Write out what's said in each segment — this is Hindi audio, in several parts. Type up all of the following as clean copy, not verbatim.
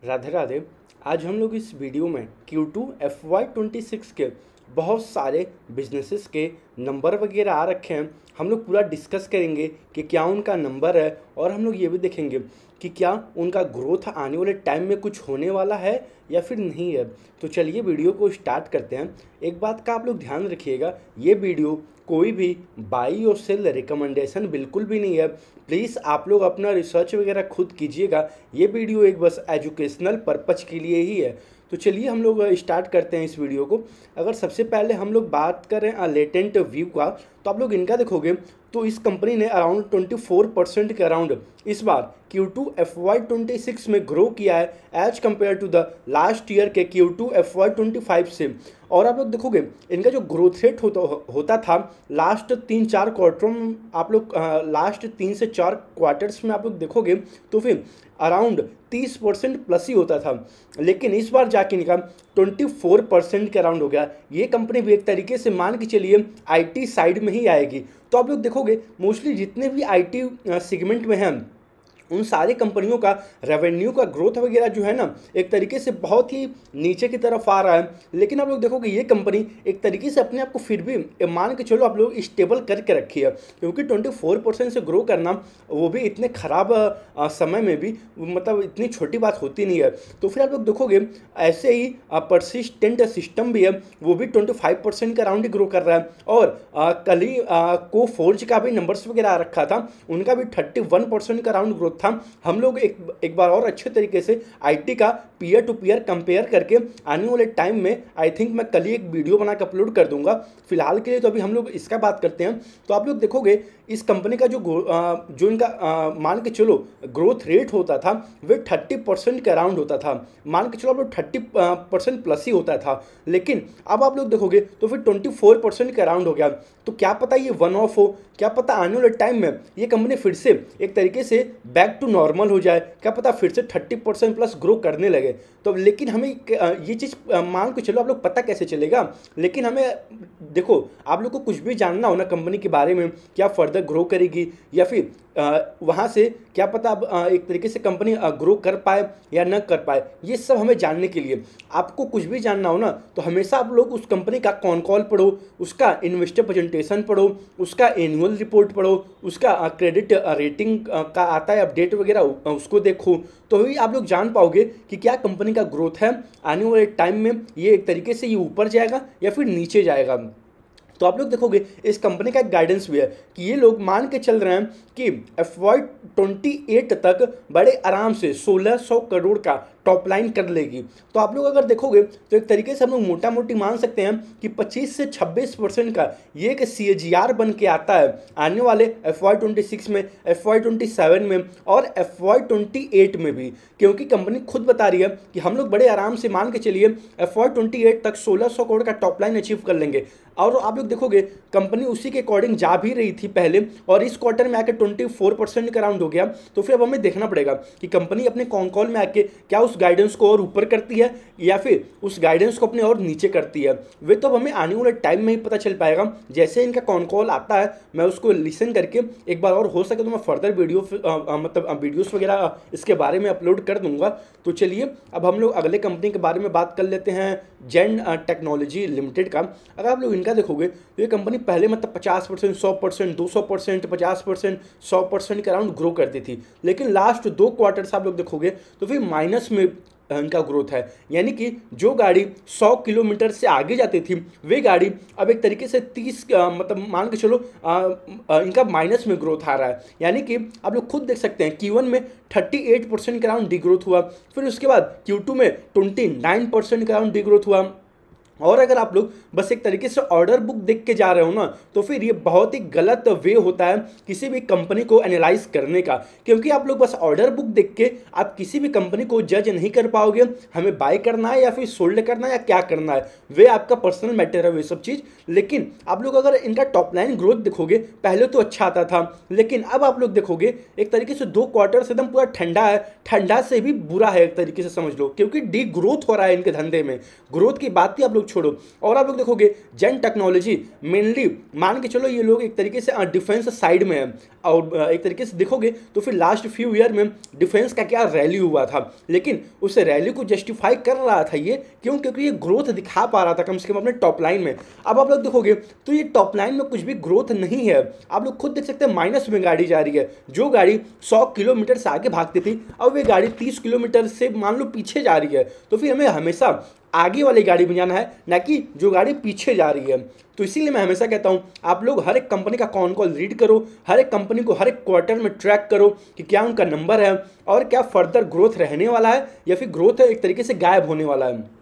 राधे राधे। आज हम लोग इस वीडियो में Q2 FY26 के बहुत सारे बिजनेसेस के नंबर वगैरह आ रखे हैं। हम लोग पूरा डिस्कस करेंगे कि क्या उनका नंबर है, और हम लोग ये भी देखेंगे कि क्या उनका ग्रोथ आने वाले टाइम में कुछ होने वाला है या फिर नहीं है। तो चलिए वीडियो को स्टार्ट करते हैं। एक बात का आप लोग ध्यान रखिएगा, ये वीडियो कोई भी बाई और सेल रिकमेंडेशन बिल्कुल भी नहीं है। प्लीज़ आप लोग अपना रिसर्च वगैरह खुद कीजिएगा। ये वीडियो एक बस एजुकेशनल पर्पज़ के लिए ही है। तो चलिए हम लोग स्टार्ट करते हैं इस वीडियो को। अगर सबसे पहले हम लोग बात करें लेटेंट व्यू का, तो आप लोग इनका देखोगे तो इस कंपनी ने अराउंड 24% के अराउंड इस बार Q2 FY26 में ग्रो किया है as compare to the last year के Q2 FY25 से। और आप लोग देखोगे इनका जो ग्रोथ रेट होता था लास्ट 3-4 क्वार्टरों में, आप लोग लास्ट 3 से 4 क्वार्टर्स में आप लोग देखोगे तो फिर अराउंड 30% प्लस ही होता था। लेकिन इस बार जाके इनका 24% के अराउंड हो गया। ये कंपनी भी एक तरीके से मान के चलिए आईटी साइड में ही आएगी। तो आप लोग देखोगे मोस्टली जितने भी आईटी सेगमेंट में हैं उन सारी कंपनियों का रेवेन्यू का ग्रोथ वगैरह जो है ना, एक तरीके से बहुत ही नीचे की तरफ आ रहा है। लेकिन आप लोग देखोगे ये कंपनी एक तरीके से अपने आप को फिर भी मान के चलो आप लोग स्टेबल करके रखी है, क्योंकि 24% से ग्रो करना वो भी इतने ख़राब समय में भी मतलब इतनी छोटी बात होती नहीं है। तो फिर आप लोग देखोगे ऐसे ही परसिस्टेंट सिस्टम भी है, वो भी 25% के अराउंड ही ग्रो कर रहा है। और कल ही को फोर्ज का भी नंबर्स वगैरह आ रखा था, उनका भी 31% का अराउंड ग्रोथ था। हम लोग एक बार और अच्छे तरीके से आईटी का पीयर टू पीयर कंपेयर करके आने वाले टाइम में आई थिंक मैं कल ही एक वीडियो बना के अपलोड कर दूंगा। फिलहाल के लिए तो अभी हम लोग इसका बात करते हैं। तो आप लोग देखोगे इस कंपनी का जो इनका मान के चलो ग्रोथ रेट होता था वे 30% के अराउंड होता था। मान के चलो आप लोग 30% प्लस ही होता था। लेकिन अब आप लोग देखोगे तो फिर 24% के अराउंड हो गया। तो क्या पता ये वन ऑफ हो, क्या पता आने वाले टाइम में ये कंपनी फिर से एक तरीके से बैक टू नॉर्मल हो जाए, क्या पता फिर से 30% प्लस ग्रो करने लगे। तो लेकिन हमें ये चीज़ मान के चलो आप लोग पता कैसे चलेगा। लेकिन हमें देखो आप लोग को कुछ भी जानना हो ना कंपनी के बारे में, क्या फर्दर ग्रो करेगी या फिर वहाँ से क्या पता अब एक तरीके से कंपनी ग्रो कर पाए या न कर पाए, ये सब हमें जानने के लिए आपको कुछ भी जानना हो ना तो हमेशा आप लोग उस कंपनी का कॉन कॉल पढ़ो, उसका इन्वेस्टर प्रेजेंटेशन पढ़ो, उसका एनुअल रिपोर्ट पढ़ो, उसका क्रेडिट रेटिंग का आता है अपडेट वगैरह उसको देखो। तो ही आप लोग जान पाओगे कि क्या कंपनी का ग्रोथ है आने वाले टाइम में, ये एक तरीके से ये ऊपर जाएगा या फिर नीचे जाएगा। तो आप लोग देखोगे इस कंपनी का एक गाइडेंस भी है कि ये लोग मान के चल रहे हैं कि FY28 तक बड़े आराम से 1600 करोड़ का टॉप लाइन कर लेगी। तो आप लोग अगर देखोगे तो एक तरीके से हम लोग मोटा मोटी मान सकते हैं कि 25 से 26% का ये एक CAGR बन के आता है आने वाले FY26 में, FY27 में और FY28 में भी। क्योंकि कंपनी खुद बता रही है कि हम लोग बड़े आराम से मान के चलिए FY28 तक 1600 करोड़ का टॉप लाइन अचीव कर लेंगे। और आप लोग देखोगे कंपनी उसी के अकॉर्डिंग जा भी रही थी पहले, और इस क्वार्टर में आके 24% का राउंड हो गया। तो फिर अब हमें देखना पड़ेगा कि कंपनी अपने कॉन कॉल में आके क्या उस गाइडेंस को और ऊपर करती है या फिर उस गाइडेंस को अपने और नीचे करती है। वे तो हमें आने वाले टाइम में ही पता चल पाएगा। जैसे इनका कॉन कॉल आता है मैं उसको लिसन करके एक बार और हो सके तो मैं फर्दर मतलब वीडियोस वगैरह इसके बारे में अपलोड कर दूंगा। तो चलिए अब हम लोग अगले कंपनी के बारे में बात कर लेते हैं, जेन टेक्नोलॉजी लिमिटेड का। अगर आप लोग इनका देखोगे तो ये कंपनी पहले मतलब 50%, 100%, 200%, 50%, 100% के अराउंड ग्रो करती थी। लेकिन लास्ट 2 क्वार्टर्स आप लोग देखोगे तो फिर माइनस में इनका ग्रोथ है। यानी कि जो गाड़ी 100 किलोमीटर से आगे जाती थी वे गाड़ी अब एक तरीके से 30 मतलब मान के चलो इनका माइनस में ग्रोथ आ रहा है। यानी कि आप लोग खुद देख सकते हैं Q1 में 38% के अराउंड डिग्रोथ हुआ, फिर उसके बाद Q2 में 29% के अराउंड डिग्रोथ हुआ। और अगर आप लोग बस एक तरीके से ऑर्डर बुक देख के जा रहे हो ना तो फिर ये बहुत ही गलत वे होता है किसी भी कंपनी को एनालाइज करने का। क्योंकि आप लोग बस ऑर्डर बुक देख के आप किसी भी कंपनी को जज नहीं कर पाओगे हमें बाय करना है या फिर सोल्ड करना है या क्या करना है, वे आपका पर्सनल मैटर है वे सब चीज़। लेकिन आप लोग अगर इनका टॉप लाइन ग्रोथ देखोगे पहले तो अच्छा आता था, लेकिन अब आप लोग देखोगे एक तरीके से 2 क्वार्टर से एकदम पूरा ठंडा है, ठंडा से भी बुरा है एक तरीके से समझ लो, क्योंकि डी ग्रोथ हो रहा है इनके धंधे में। ग्रोथ की बात ही आप लोग लोग छोड़ो। और आप लोग देखोगे जेन टेक्नोलॉजी मेनली मान के चलो ये लोग एक तरीके से डिफेंस साइड में है, और एक तरीके से देखोगे तो फिर लास्ट फ्यू ईयर में डिफेंस का क्या रैली हुआ था, लेकिन उस रैली को जस्टिफाई कर रहा था ये क्यों, क्योंकि ये ग्रोथ दिखा पा रहा था कम से कम अपने टॉप लाइन में। अब आप लोग देखोगे तो ये टॉप लाइन में कुछ भी ग्रोथ नहीं है। आप लोग खुद देख सकते हैं माइनस में गाड़ी जा रही है। जो गाड़ी 100 किलोमीटर से आगे भागती थी अब वे गाड़ी 30 किलोमीटर से मान लो पीछे जा रही है। तो फिर हमें हमेशा आगे वाली गाड़ी में जाना है, ना कि जो गाड़ी पीछे जा रही है। तो इसीलिए मैं हमेशा कहता हूं आप लोग हर एक कंपनी का कॉन कॉल रीड करो, हर एक कंपनी को हर एक क्वार्टर में ट्रैक करो कि क्या उनका नंबर है और क्या फर्दर ग्रोथ रहने वाला है या फिर ग्रोथ एक तरीके से गायब होने वाला है।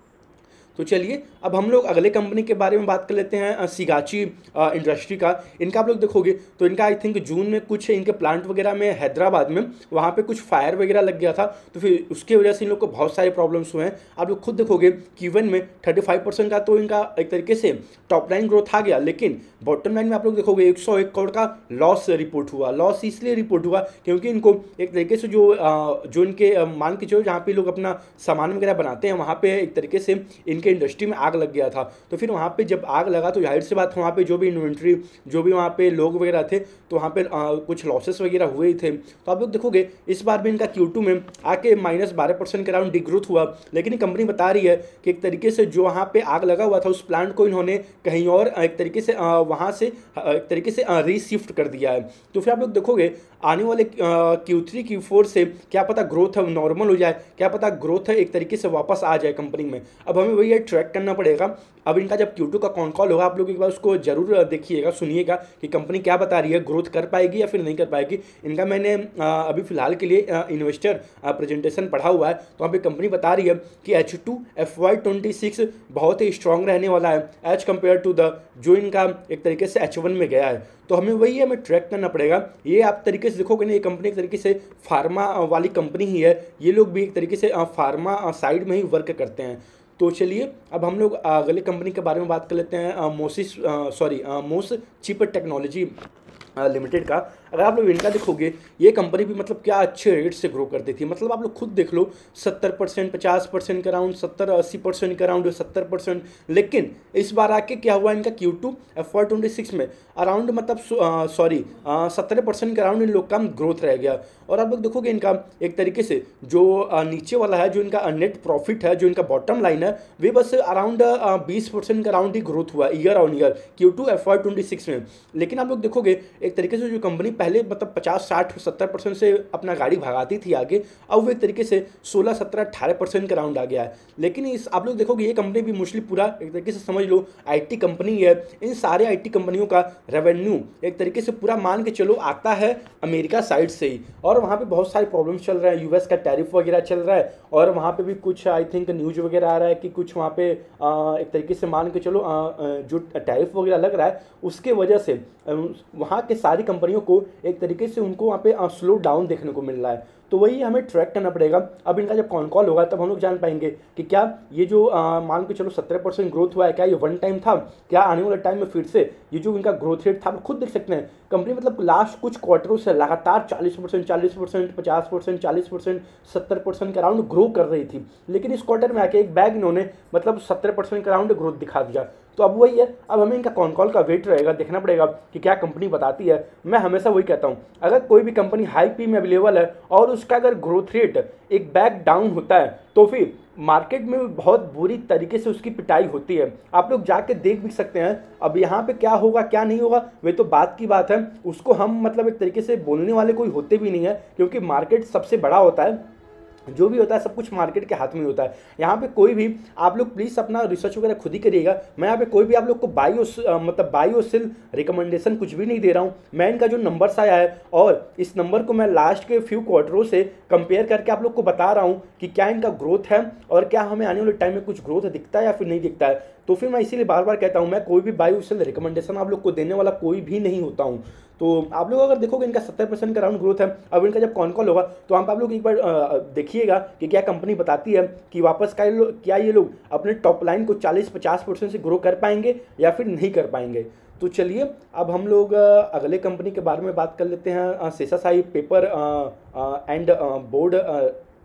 तो चलिए अब हम लोग अगले कंपनी के बारे में बात कर लेते हैं, सिगाची इंडस्ट्री का। इनका आप लोग देखोगे तो इनका आई थिंक जून में कुछ इनके प्लांट वगैरह में हैदराबाद में वहाँ पे कुछ फायर वगैरह लग गया था, तो फिर उसकी वजह से इन लोग को बहुत सारे प्रॉब्लम्स हुए हैं। आप लोग खुद देखोगे Q1 में 35% का तो इनका एक तरीके से टॉप लाइन ग्रोथ आ गया, लेकिन बॉटम लाइन में आप लोग देखोगे 101 करोड़ का लॉस रिपोर्ट हुआ। लॉस इसलिए रिपोर्ट हुआ क्योंकि इनको एक तरीके से जो इनके मान के चलो जहाँ पे लोग अपना सामान वगैरह बनाते हैं वहाँ पे एक तरीके से इनके इंडस्ट्री में आग लग गया था। तो फिर वहाँ पे जब आग लगा तो जाहिर सी बात वहाँ पे जो भी इन्वेंट्री जो भी वहाँ पे लोग वगैरह थे तो वहाँ पे कुछ लॉसेस वगैरह हुए ही थे। तो आप लोग देखोगे इस बार भी इनका Q2 में आके -12% के अराउंड डिग्रोथ हुआ, लेकिन कंपनी बता रही है कि एक तरीके से जो वहाँ पे आग लगा हुआ था उस प्लांट को इन्होंने कहीं और एक तरीके से वहाँ से एक तरीके से रीशिफ्ट कर दिया है। तो फिर आप लोग देखोगे आने वाले Q3 Q4 से क्या पता ग्रोथ नॉर्मल हो जाए, क्या पता ग्रोथ एक तरीके से वापस आ जाए कंपनी में। अब हमें वही ट्रैक करना पड़ेगा। अब इनका जब Q2 का कॉन कॉल होगा आप लोग एक बार उसको जरूर देखिएगा, सुनिएगा कि कंपनी क्या बता रही है, ग्रोथ कर पाएगी या फिर नहीं कर पाएगी। इनका मैंने अभी फिलहाल के लिए इन्वेस्टर प्रेजेंटेशन पढ़ा हुआ है, तो वहाँ पे कंपनी बता रही है कि H2 FY26 बहुत ही स्ट्रांग रहने वाला है एज कम्पेयर टू द जो इनका एक तरीके से H1 में गया है। तो हमें वही हमें ट्रैक करना पड़ेगा। ये आप तरीके से देखोगे ना, ये कंपनी एक तरीके से फार्मा वाली कंपनी ही है, ये लोग भी एक तरीके से फार्मा साइड में ही वर्क करते हैं। तो चलिए अब हम लोग अगले कंपनी के बारे में बात कर लेते हैं, मोस चिप टेक्नोलॉजी लिमिटेड का। अगर आप लोग इनका देखोगे ये कंपनी भी मतलब क्या अच्छे रेट से ग्रो करती थी, मतलब आप लोग खुद देख लो 70%, 50% के अराउंड, 70-80% के अराउंड, 70%। लेकिन इस बार आके क्या हुआ इनका Q2 FY26 में अराउंड मतलब 17% के अराउंड इन लोग का ग्रोथ रह गया। और आप लोग देखोगे इनका एक तरीके से जो नीचे वाला है, जो इनका नेट प्रॉफिट है, जो इनका बॉटम लाइन है, वे बस अराउंड 20% के अराउंड ही ग्रोथ हुआ year on year Q2 FY26 में। लेकिन आप लोग देखोगे एक तरीके से जो कंपनी पहले मतलब 50-60-70% से अपना गाड़ी भगाती थी आगे, अब वो एक तरीके से 16-17-18% के राउंड आ गया है। लेकिन इस आप लोग देखोगे ये कंपनी भी मोस्टली पूरा एक तरीके से समझ लो IT कंपनी है। इन सारे IT कंपनियों का रेवेन्यू एक तरीके से पूरा मान के चलो आता है अमेरिका साइड से ही, और वहाँ पे बहुत सारे प्रॉब्लम्स चल रहे हैं, US का टैरिफ वगैरह चल रहा है, और वहाँ पे भी कुछ आई थिंक न्यूज वगैरह आ रहा है कि कुछ वहाँ पे एक तरीके से मान के चलो जो टैरिफ वगैरह लग रहा है उसके वजह से वहाँ के सारी कंपनियों को एक तरीके से उनको वहाँ पे स्लो डाउन देखने को मिल रहा है। तो वही हमें ट्रैक करना पड़ेगा। अब इनका जब कॉन कॉल होगा तब हम लोग जान पाएंगे कि क्या ये जो मान के चलो 17% ग्रोथ हुआ है, क्या ये वन टाइम था, क्या आने वाले टाइम में फिर से ये जो इनका ग्रोथ रेट था आप खुद देख सकते हैं। कंपनी मतलब लास्ट कुछ क्वार्टरों से लगातार 40%, 40%, 50%, 40%, 70% के अराउंड ग्रो कर रही थी, लेकिन इस क्वार्टर में आके एक बैग इन्होंने मतलब 17% के अराउंड ग्रोथ दिखा दिया। तो अब वही है, अब हमें इनका कॉन कॉल का वेट रहेगा, देखना पड़ेगा कि क्या कंपनी बताती है। मैं हमेशा वही कहता हूँ, अगर कोई भी कंपनी हाई पी में अवेलेबल है और उसका अगर ग्रोथ रेट एक बैग डाउन होता है तो फिर मार्केट में बहुत बुरी तरीके से उसकी पिटाई होती है। आप लोग जाके देख भी सकते हैं। अब यहाँ पे क्या होगा क्या नहीं होगा वे तो बात की बात है, उसको हम मतलब एक तरीके से बोलने वाले कोई होते भी नहीं है, क्योंकि मार्केट सबसे बड़ा होता है, जो भी होता है सब कुछ मार्केट के हाथ में होता है। यहाँ पे कोई भी आप लोग प्लीज़ अपना रिसर्च वगैरह खुद ही करिएगा। मैं यहाँ पे कोई भी आप लोग को बाई और सेल रिकमेंडेशन कुछ भी नहीं दे रहा हूँ। मैं इनका जो नंबर्स आया है और इस नंबर को मैं लास्ट के फ्यू क्वार्टरों से कंपेयर करके आप लोग को बता रहा हूँ कि क्या इनका ग्रोथ है और क्या हमें आने वाले टाइम में कुछ ग्रोथ दिखता है या फिर नहीं दिखता है। तो फिर मैं इसीलिए बार बार कहता हूँ, मैं कोई भी बाई और सेल रिकमेंडेशन आप लोग को देने वाला कोई भी नहीं होता हूँ। तो आप लोग अगर देखोगे इनका 70% का राउंड ग्रोथ है। अब इनका जब कॉन कॉल होगा तो आप लोग एक बार देखिएगा कि क्या कंपनी बताती है कि वापस क्या ये लोग अपने टॉप लाइन को 40-50% से ग्रो कर पाएंगे या फिर नहीं कर पाएंगे। तो चलिए अब हम लोग अगले कंपनी के बारे में बात कर लेते हैं, शेषाशायी पेपर एंड बोर्ड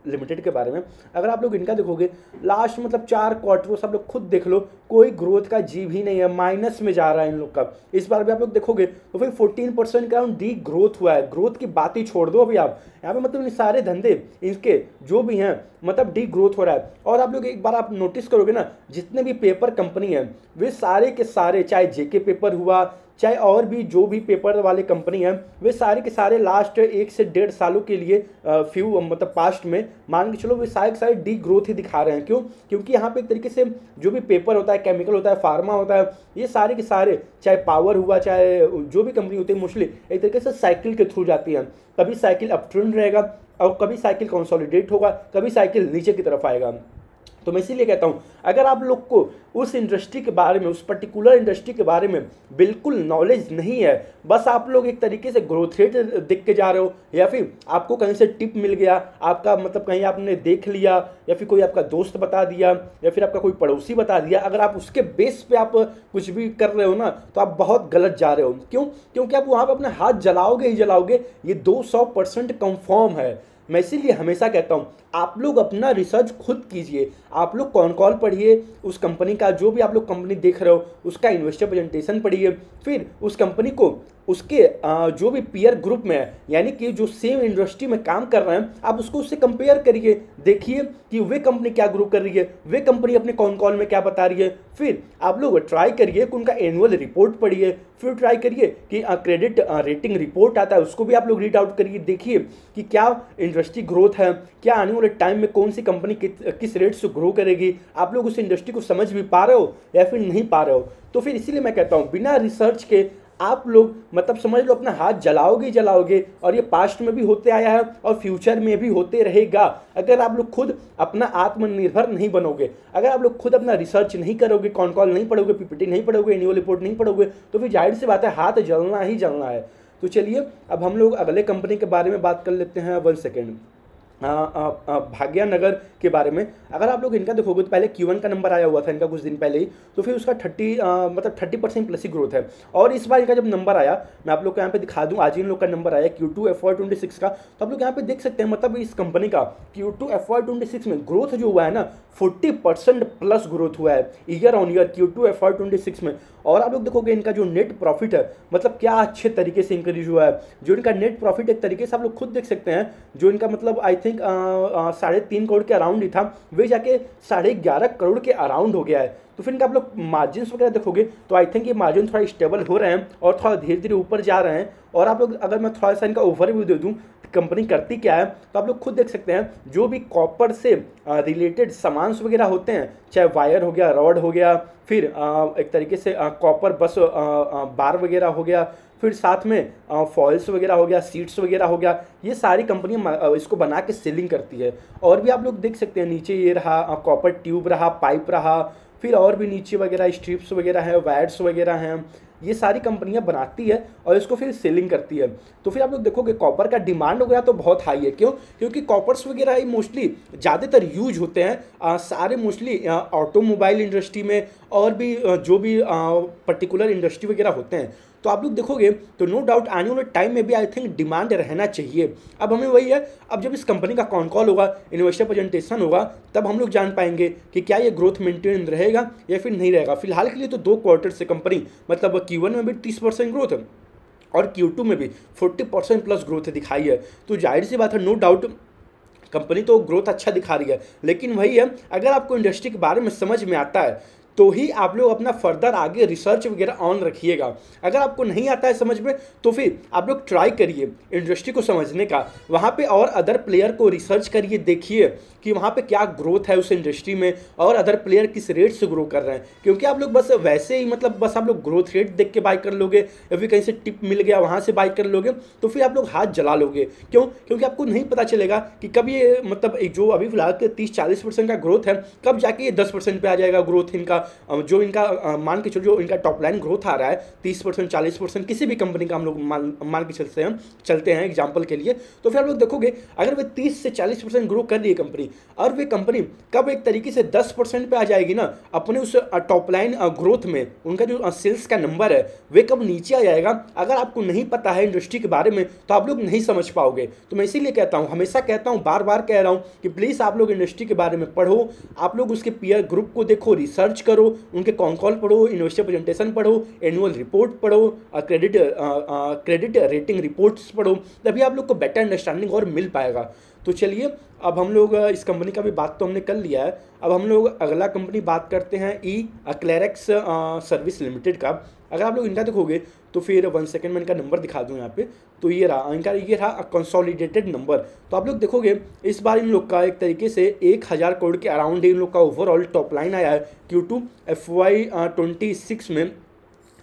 लिमिटेड के बारे में, अगर आप लोग इनका देखोगे लास्ट मतलब 4 क्वार्टर सब लोग खुद देख लो, कोई ग्रोथ का जीव ही नहीं है, माइनस में जा रहा है इन लोग का। इस बार भी आप लोग देखोगे तो फिर 14% का डी ग्रोथ हुआ है। ग्रोथ की बात ही छोड़ दो अभी आप, यहाँ पे मतलब इन सारे धंधे इनके जो भी हैं मतलब डी ग्रोथ हो रहा है। और आप लोग एक बार आप नोटिस करोगे ना, जितने भी पेपर कंपनी है वे सारे के सारे, चाहे जेके पेपर हुआ, चाहे और भी जो भी पेपर वाले कंपनी है, वे सारे के सारे लास्ट 1 से 1.5 सालों के लिए फ्यू मतलब पास्ट में मान के चलो वे सारे के सारे डी ग्रोथ ही दिखा रहे हैं। क्यों? क्योंकि यहाँ पे एक तरीके से जो भी पेपर होता है, केमिकल होता है, फार्मा होता है, ये सारे के सारे चाहे पावर हुआ, चाहे जो भी कंपनी होती है, मोस्टली एक तरीके से साइकिल के थ्रू जाती है। कभी साइकिल अप ट्रेंड रहेगा और कभी साइकिल कंसोलिडेट होगा, कभी साइकिल नीचे की तरफ आएगा। तो मैं इसीलिए कहता हूँ अगर आप लोग को उस इंडस्ट्री के बारे में, उस पर्टिकुलर इंडस्ट्री के बारे में बिल्कुल नॉलेज नहीं है, बस आप लोग एक तरीके से ग्रोथ रेट देख के जा रहे हो, या फिर आपको कहीं से टिप मिल गया, आपका मतलब कहीं आपने देख लिया, या फिर कोई आपका दोस्त बता दिया, या फिर आपका कोई पड़ोसी बता दिया, अगर आप उसके बेस पे आप कुछ भी कर रहे हो ना, तो आप बहुत गलत जा रहे हो। क्यों? क्योंकि आप वहाँ पर अपने हाथ जलाओगे ही जलाओगे, ये 200% कंफर्म है। मैं इसीलिए हमेशा कहता हूँ आप लोग अपना रिसर्च खुद कीजिए, आप लोग कौन कॉल पढ़िए, उस कंपनी का जो भी आप लोग कंपनी देख रहे हो उसका इन्वेस्टर प्रेजेंटेशन पढ़िए, फिर उस कंपनी को उसके जो भी पीयर ग्रुप में है, यानी कि जो सेम इंडस्ट्री में काम कर रहे हैं, आप उसको उससे कंपेयर करिए, देखिए कि वे कंपनी क्या ग्रो कर रही है, वे कंपनी अपने कौन कॉल में क्या बता रही है। फिर आप लोग ट्राई करिए कि उनका एनुअल रिपोर्ट पढ़िए, फिर ट्राई करिए कि क्रेडिट रेटिंग रिपोर्ट आता है उसको भी आप लोग रीड आउट करिए, देखिए कि क्या इंडस्ट्री ग्रोथ है, क्या आने वाले टाइम में कौन सी कंपनी किस रेट से ग्रो करेगी, आप लोग उस इंडस्ट्री को समझ भी पा रहे हो या फिर नहीं पा रहे हो। तो फिर इसीलिए मैं कहता हूँ बिना रिसर्च के आप लोग मतलब समझ लो अपना हाथ जलाओगे ही जलाओगे, और ये पास्ट में भी होते आया है और फ्यूचर में भी होते रहेगा। अगर आप लोग खुद अपना आत्मनिर्भर नहीं बनोगे, अगर आप लोग खुद अपना रिसर्च नहीं करोगे, कॉन कॉल नहीं पढ़ोगे, पीपीटी नहीं पढ़ोगे, एनुअल रिपोर्ट नहीं पढ़ोगे, तो फिर जाहिर सी बात है हाथ जलना ही जलना है। तो चलिए अब हम लोग अगले कंपनी के बारे में बात कर लेते हैं। 1 सेकेंड, भाग्यनगर के बारे में अगर आप लोग इनका देखोगे तो पहले Q1 का नंबर आया हुआ था इनका कुछ दिन पहले ही, तो फिर उसका 30% प्लस ही ग्रोथ है। और इस बार इनका जब नंबर आया, मैं आप लोग को यहाँ पे दिखा दूँ, आज ही इन लोग का नंबर आया Q2 FY26 का, तो आप लोग यहाँ पे देख सकते हैं मतलब इस कंपनी का Q2 FY26 में ग्रोथ जो हुआ है ना 40% प्लस ग्रोथ हुआ है year on year Q2 FY26 में। और आप लोग देखोगे इनका जो नेट प्रॉफिट है मतलब क्या अच्छे तरीके से इंक्रीज हुआ है। जो इनका नेट प्रॉफिट एक तरीके से आप लोग खुद देख सकते हैं, जो इनका मतलब आई थिंक 3.5 करोड़ के अराउंड ही था, वे जाके 11.5 करोड़ के अराउंड हो गया है। तो फिर इनका आप लोग मार्जिन्स वगैरह देखोगे तो आई थिंक ये मार्जिन थोड़ा स्टेबल हो रहे हैं और थोड़ा धीरे धीरे ऊपर जा रहे हैं। और आप लोग अगर मैं थोड़ा सा इनका ओवरव्यू दे दूँ कंपनी करती क्या है, तो आप लोग खुद देख सकते हैं जो भी कॉपर से रिलेटेड सामान वगैरह होते हैं, चाहे वायर हो गया, रॉड हो गया, फिर एक तरीके से कॉपर बस बार वगैरह हो गया, फिर साथ में फॉइल्स वगैरह हो गया, सीट्स वगैरह हो गया, ये सारी कंपनियां इसको बना के सेलिंग करती है। और भी आप लोग देख सकते हैं नीचे ये रहा कॉपर ट्यूब रहा, पाइप रहा, फिर और भी नीचे वगैरह स्ट्रिप्स वगैरह हैं, वायर्स वगैरह हैं, ये सारी कंपनियां बनाती है और इसको फिर सेलिंग करती है। तो फिर आप लोग देखोगे कॉपर का डिमांड वगैरह तो बहुत हाई है। क्यों? क्योंकि कॉपर्स वगैरह ही मोस्टली ज़्यादातर यूज होते हैं सारे मोस्टली ऑटोमोबाइल इंडस्ट्री में और भी जो भी पर्टिकुलर इंडस्ट्री वगैरह होते हैं। तो आप लोग देखोगे तो नो डाउट आने वाले टाइम में भी आई थिंक डिमांड रहना चाहिए। अब हमें वही है, अब जब इस कंपनी का कॉन कॉल होगा, इन्वेस्टर प्रेजेंटेशन होगा, तब हम लोग जान पाएंगे कि क्या ये ग्रोथ मेंटेन रहेगा या फिर नहीं रहेगा। फिलहाल के लिए तो 2 क्वार्टर से कंपनी मतलब Q1 में भी 30% ग्रोथ है और Q2 में भी 40% प्लस ग्रोथ दिखाई है। तो जाहिर सी बात है, नो डाउट कंपनी तो ग्रोथ अच्छा दिखा रही है। लेकिन वही है, अगर आपको इंडस्ट्री के बारे में समझ में आता है तो ही आप लोग अपना फर्दर आगे रिसर्च वगैरह ऑन रखिएगा। अगर आपको नहीं आता है समझ में तो फिर आप लोग ट्राई करिए इंडस्ट्री को समझने का, वहाँ पे और अदर प्लेयर को रिसर्च करिए, देखिए कि वहाँ पे क्या ग्रोथ है उस इंडस्ट्री में और अदर प्लेयर किस रेट से ग्रो कर रहे हैं। क्योंकि आप लोग बस वैसे ही मतलब बस आप लोग ग्रोथ रेट देख के बाई कर लोगे या फिर कहीं से टिप मिल गया वहाँ से बाई कर लोगे तो फिर आप लोग हाथ जला लोगे। क्यों? क्योंकि आपको नहीं पता चलेगा कि कब ये मतलब जो अभी फिलहाल के 30-40% का ग्रोथ है, कब जाके ये 10% पे आ जाएगा ग्रोथ इनका, जो इनका मान के चलो जो इनका टॉप लाइन ग्रोथ आ रहा है 30% 40%, किसी भी कंपनी का हम लोग मान के चलते हैं एग्जाम्पल के लिए, तो फिर आप लोग देखोगे अगर वे 30 से 40% ग्रो कर रही है कंपनी, और वे कंपनी कब एक तरीके से 10% पे आ जाएगी ना अपने उस टॉप लाइन ग्रोथ में, उनका जो सेल्स का नंबर है वे कब नीचे आ जाएगा, अगर आपको नहीं पता है इंडस्ट्री के बारे में तो आप लोग नहीं समझ पाओगे। तो मैं इसीलिए कहता हूं, हमेशा कहता हूं, बार बार कह रहा हूं कि प्लीज़ आप लोग इंडस्ट्री के बारे में पढ़ो, आप लोग उसके पीयर ग्रुप को देखो, रिसर्च करो, उनके कॉन कॉल पढ़ो, इन्वेस्टर प्रेजेंटेशन पढ़ो, एनुअल रिपोर्ट पढ़ो, क्रेडिट रेटिंग रिपोर्ट्स पढ़ो, तभी आप लोग को बेटर अंडरस्टैंडिंग और मिल पाएगा। तो चलिए अब हम लोग इस कंपनी का भी बात तो हमने कर लिया है, अब हम लोग अगला कंपनी बात करते हैं क्लेरेक्स सर्विस लिमिटेड का। अगर आप लोग इनका देखोगे तो फिर 1 सेकंड में इनका नंबर दिखा दूँ यहाँ पे, तो ये रहा कंसोलिडेटेड नंबर। तो आप लोग देखोगे इस बार इन लोग का एक तरीके से 1000 करोड़ के अराउंड इन लोग का ओवरऑल टॉप लाइन आया है Q2 FY26 में।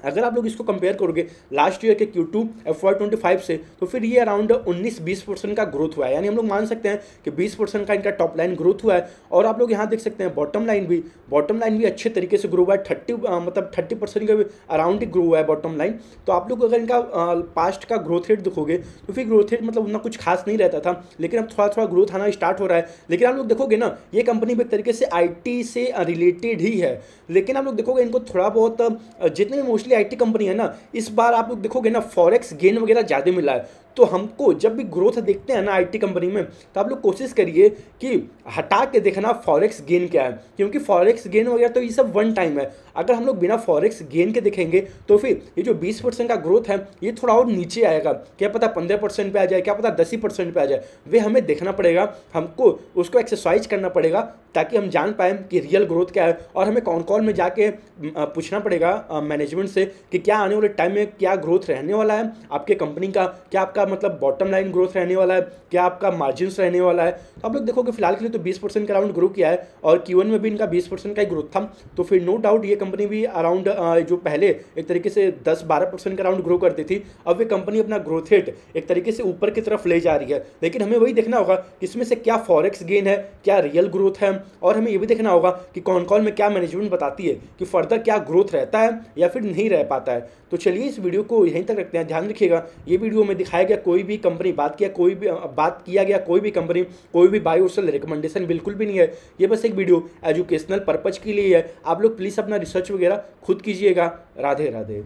अगर आप लोग इसको कंपेयर करोगे लास्ट ईयर के Q2 FY25 से, तो फिर ये अराउंड 19-20% का ग्रोथ हुआ है, यानी हम लोग मान सकते हैं कि 20% का इनका टॉप लाइन ग्रोथ हुआ है। और आप लोग यहाँ देख सकते हैं बॉटम लाइन भी अच्छे तरीके से ग्रो हुआ है, 30% के अराउंड ही ग्रो हुआ है बॉटम लाइन। तो आप लोग अगर इनका पास्ट का ग्रोथ रेट देखोगे तो फिर ग्रोथ रेट मतलब उतना कुछ खास नहीं रहता था, लेकिन अब थोड़ा थोड़ा ग्रोथ आना स्टार्ट हो रहा है। लेकिन आप लोग देखोगे ना ये कंपनी भी एक तरीके से IT से रिलेटेड ही है, लेकिन आप लोग देखोगे इनको थोड़ा बहुत जितने भी मोस्टली IT कंपनी है ना, इस बार आप लोग देखोगे ना फॉरेक्स गेन वगैरह ज़्यादा मिला है। तो हमको जब भी ग्रोथ देखते हैं ना IT कंपनी में, तो आप लोग कोशिश करिए कि हटा के देखना फॉरेक्स गेन क्या है, क्योंकि फॉरेक्स गेन वगैरह तो ये सब वन टाइम है। अगर हम लोग बिना फॉरेक्स गेन के देखेंगे तो फिर ये जो 20% का ग्रोथ है ये थोड़ा और नीचे आएगा, क्या पता 15% पे आ जाए, क्या पता 10% पे आ जाए। वे हमें देखना पड़ेगा, हमको उसको एक्सरसाइज करना पड़ेगा ताकि हम जान पाएँ कि रियल ग्रोथ क्या है। और हमें कॉन कॉल में जाके पूछना पड़ेगा मैनेजमेंट से कि क्या आने वाले टाइम में क्या ग्रोथ रहने वाला है आपके कंपनी का, क्या आपका मतलब बॉटम लाइन ग्रोथ रहने वाला है, क्या आपका मार्जिन्स रहने वाला है। तो आप लोग देखोगे फिलहाल के लिए तो 20% का अराउंड ग्रो किया है, और Q1 में भी इनका 20% का ही ग्रोथ था। तो फिर नो डाउट ये कंपनी भी अराउंड जो पहले एक तरीके से 10-12% का अराउंड ग्रो करती थी, अब ये कंपनी अपना ग्रोथ रेट एक तरीके से ऊपर की तरफ ले जा रही है। लेकिन हमें वही देखना होगा कि इसमें से क्या फॉरेक्स गेन है, क्या रियल ग्रोथ है, और हमें ये भी देखना होगा कि कॉन कॉल में क्या मैनेजमेंट बताती है कि फर्दर क्या ग्रोथ रहता है या फिर नहीं रह पाता है। तो चलिए इस वीडियो को यहीं तक रखते हैं। ध्यान रखिएगा ये वीडियो में दिखाया गया कोई भी कंपनी बात किया गया कोई भी कंपनी कोई भी बाय और सेल रिकमेंडेशन बिल्कुल भी नहीं है। ये बस एक वीडियो एजुकेशनल पर्पज के लिए है। आप लोग प्लीज़ अपना रिसर्च वगैरह खुद कीजिएगा। राधे राधे।